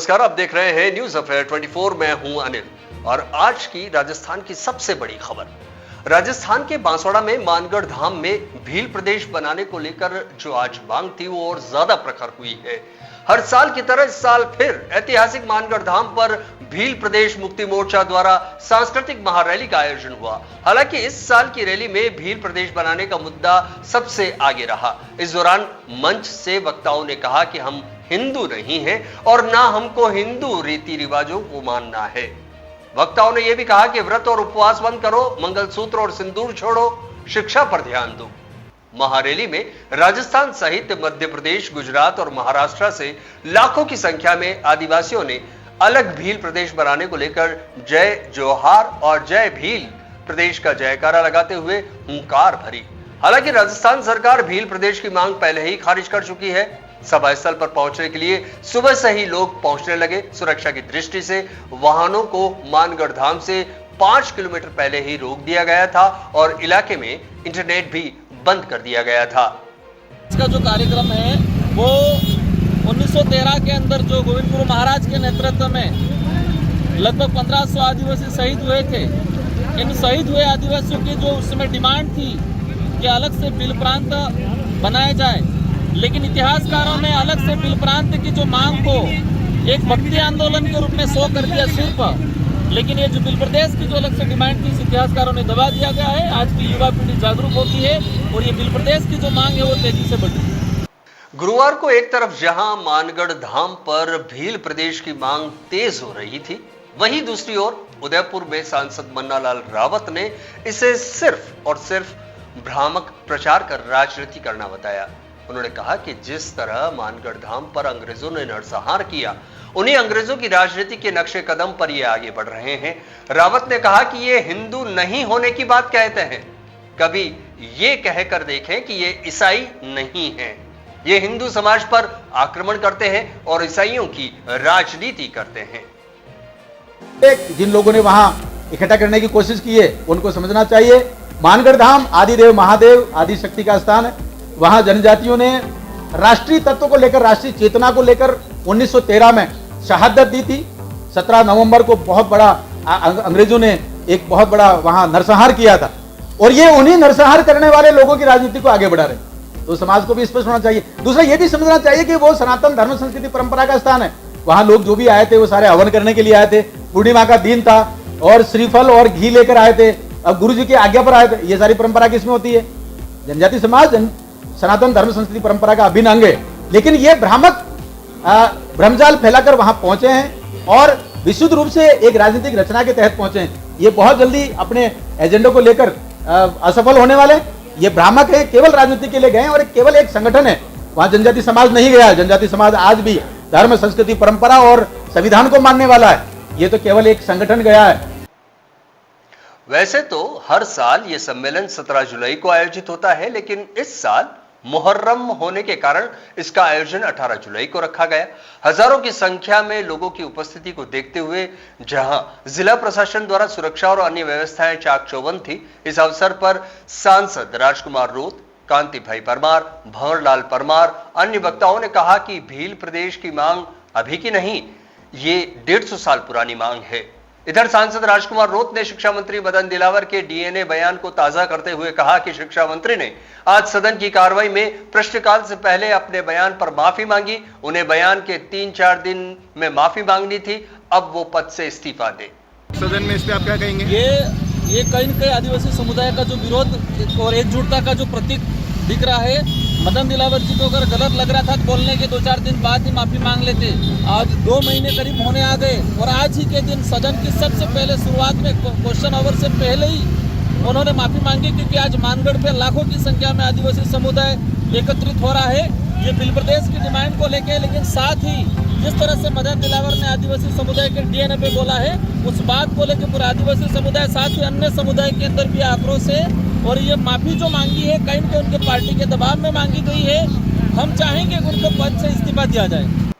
नमस्कार, आप देख रहे हैं न्यूज अफेयर 24। मैं हूं अनिल और आज की राजस्थान की सबसे बड़ी खबर। राजस्थान के बांसवाड़ा में मानगढ़ धाम में भील प्रदेश बनाने को लेकर जो आज मांग थी वो और ज्यादा प्रखर हुई है। हर साल की तरह इस साल फिर ऐतिहासिक मानगढ़ धाम पर भील प्रदेश मुक्ति मोर्चा द्वारा सांस्कृतिक महारैली का आयोजन हुआ। हालांकि इस साल की रैली में भील प्रदेश बनाने का मुद्दा सबसे आगे रहा। इस दौरान मंच से वक्ताओं ने कहा कि हम हिंदू नहीं हैं और ना हमको हिंदू रीति रिवाजों को मानना है। वक्ताओं ने यह भी कहा कि व्रत और उपवास बंद करो, मंगलसूत्र और सिंदूर छोड़ो, शिक्षा पर ध्यान दो। महारैली में राजस्थान सहित मध्य प्रदेश, गुजरात और महाराष्ट्र से लाखों की संख्या में आदिवासियों ने अलग भील प्रदेश बनाने को लेकर जय जोहार और जय भील प्रदेश का जयकारा लगाते हुए हुंकार भरी। हालांकि राजस्थान सरकार भील प्रदेश की मांग पहले ही खारिज कर चुकी है। सभा स्थल पर पहुंचने के लिए सुबह से ही लोग पहुंचने लगे। सुरक्षा की दृष्टि से वाहनों को मानगढ़ धाम से 5 किलोमीटर पहले ही रोक दिया गया था और इलाके में इंटरनेट भी बंद कर दिया गया था। इसका जो कार्यक्रम है वो 1913 के अंदर जो गोविंद गुरु महाराज के नेतृत्व में लगभग 1500 आदिवासी शहीद हुए थे। इन शहीद हुए आदिवासियों की जो उस समय डिमांड थी कि अलग से भील प्रांत बनाया जाए, लेकिन इतिहासकारों ने अलग से भील प्रांत की जो मांग को एक भक्ति आंदोलन के रूप में शो कर दिया सिर्फ। लेकिन ये जो भील प्रदेश की जो अलग से डिमांड थी इतिहासकारों ने दबा दिया गया है। आज की युवा पीढ़ी जागरूक होती है और ये भील प्रदेश की जो मांग है वो तेजी से बढ़ रही है। गुरुवार को एक तरफ जहां मानगढ़ धाम पर भील प्रदेश की मांग तेज हो रही थी, वहीं दूसरी ओर उदयपुर में सांसद मन्नालाल रावत ने इसे सिर्फ और सिर्फ भ्रामक प्रचार कर राजनीति करना बताया। उन्होंने कहा कि जिस तरह मानगढ़ धाम पर अंग्रेजों ने नरसंहार किया, उन्हीं अंग्रेजों की राजनीति के नक्शे कदम पर ये आगे बढ़ रहे हैं। रावत ने कहा कि ये हिंदू नहीं होने की बात कहते हैं, कभी ये कहकर देखें कि ये ईसाई नहीं हैं। ये हिंदू समाज पर आक्रमण करते हैं और ईसाइयों की राजनीति करते हैं। जिन लोगों ने वहां इकट्ठा करने की कोशिश की है उनको समझना चाहिए, मानगढ़ धाम आदिदेव महादेव आदि शक्ति का स्थान है। वहां जनजातियों ने राष्ट्रीय तत्व को लेकर, राष्ट्रीय चेतना को लेकर 1913 में शहादत दी थी। 17 नवंबर को बहुत बड़ा अंग्रेजों ने एक बहुत बड़ा वहां नरसंहार किया था और ये उन्हीं नरसंहार करने वाले लोगों की राजनीति को आगे बढ़ा रहे। तो समाज को भी स्पष्ट होना चाहिए। दूसरा ये भी समझना चाहिए कि वो सनातन धर्म संस्कृति परंपरा का स्थान है। वहां लोग जो भी आए थे वो सारे हवन करने के लिए आए थे। पूर्णिमा का दिन था और श्रीफल और घी लेकर आए थे। अब गुरु जी की आज्ञा पर आए थे। ये सारी परंपरा किसमें होती है? जनजाति समाज सनातन धर्म संस्कृति परंपरा का अभिन्न अंग है। लेकिन ये भ्रामक भ्रमजाल फैलाकर वहां पहुंचे हैं और विशुद्ध रूप से एक राजनीतिक रचना के तहत पहुंचे हैं। ये बहुत जल्दी अपने एजेंडे को लेकर असफल होने वाले। ये भ्रामक है, केवल राजनीति के लिए गए और केवल एक संगठन है। वहां जनजाति समाज नहीं गया। जनजाति समाज आज भी धर्म संस्कृति परंपरा और संविधान को मानने वाला है। ये तो केवल एक संगठन गया है। वैसे तो हर साल ये सम्मेलन 17 जुलाई को आयोजित होता है, लेकिन इस साल मुहर्रम होने के कारण इसका आयोजन 18 जुलाई को रखा गया। हजारों की संख्या में लोगों की उपस्थिति को देखते हुए जहां जिला प्रशासन द्वारा सुरक्षा और अन्य व्यवस्थाएं चाक चौबंद थी, इस अवसर पर सांसद राजकुमार रोत, कांति भाई परमार, भंवरलाल परमार, अन्य वक्ताओं ने कहा कि भील प्रदेश की मांग अभी की नहीं, ये 150 साल पुरानी मांग है। इधर सांसद राजकुमार रोत ने शिक्षा मंत्री मदन दिलावर के डीएनए बयान को ताजा करते हुए कहा कि शिक्षा मंत्री ने आज सदन की कार्रवाई में प्रश्नकाल से पहले अपने बयान पर माफी मांगी। उन्हें बयान के 3-4 दिन में माफी मांगनी थी, अब वो पद से इस्तीफा दे। सदन में इस पे आप क्या कहेंगे? ये कहीं न कहीं आदिवासी समुदाय का जो विरोध और एकजुटता का जो प्रतीक दिख रहा है। मदन दिलावर जी को अगर गलत लग रहा था तो बोलने के 2-4 दिन बाद ही माफी मांग लेते। आज 2 महीने करीब होने आ गए और आज ही के दिन सदन की सबसे पहले शुरुआत में क्वेश्चन आवर से पहले ही उन्होंने माफी मांगी, क्योंकि आज मानगढ़ पे लाखों की संख्या में आदिवासी समुदाय एकत्रित हो रहा है ये भील प्रदेश की डिमांड को लेके। लेकिन साथ ही जिस तरह से मदन दिलावर ने आदिवासी समुदाय के डीएनए पे बोला है, उस बात को लेकर पूरा आदिवासी समुदाय साथ ही अन्य समुदाय के अंदर भी आक्रोश है और ये माफी जो मांगी है कहीं न कहीं उनके पार्टी के दबाव में मांगी गई है। हम चाहेंगे कि उनको पद से इस्तीफा दिया जाए।